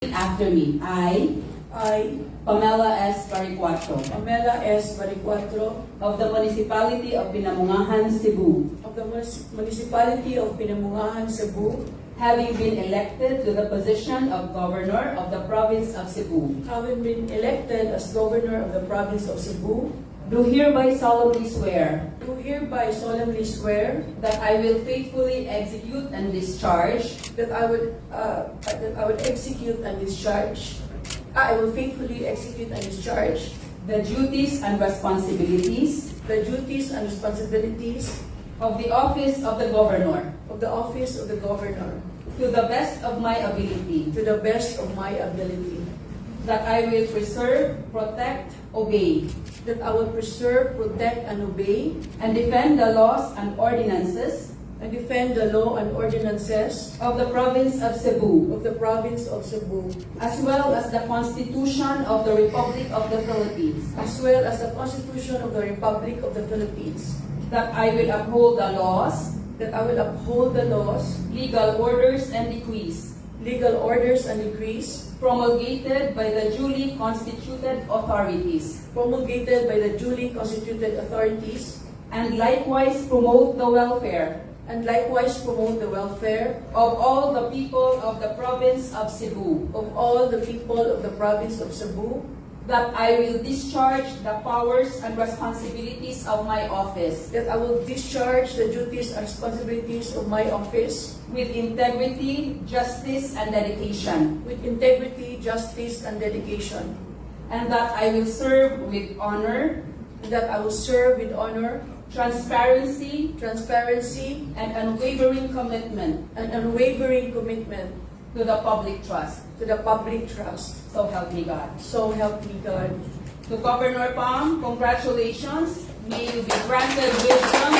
After me. I, Pamela S. Baricuatro, Pamela S. Baricuatro, of the Municipality of Binamungahan, Cebu, of the Municipality of Binamungahan, Cebu, having been elected to the position of Governor of the Province of Cebu, having been elected as Governor of the Province of Cebu, do hereby solemnly swear do hereby solemnly swear that I will faithfully execute and discharge that I would execute and discharge. I will faithfully execute and discharge the duties and responsibilities the duties and responsibilities of the office of the Governor of the office of the Governor to the best of my ability, to the best of my ability, that I will preserve, protect, obey, that I will preserve, protect, and obey, and defend the laws and ordinances and defend the law and ordinances of the Province of Cebu, of the Province of Cebu, as well as the Constitution of the Republic of the Philippines, as well as the Constitution of the Republic of the Philippines, that I will uphold the laws, that I will uphold the laws, legal orders, and decrees legal orders, and decrees promulgated by the duly constituted authorities, promulgated by the duly constituted authorities, and likewise promote the welfare and likewise promote the welfare of all the people of the Province of Cebu, of all the people of the Province of Cebu, that I will discharge the powers and responsibilities of my office that I will discharge the duties and responsibilities of my office with integrity, justice, and dedication, with integrity, justice, and dedication, and that I will serve with honor, and that I will serve with honor, transparency, transparency, and unwavering commitment and unwavering commitment to the public trust. to the public trust. So help me God. So help me God. To Governor Pam, congratulations. May you be granted wisdom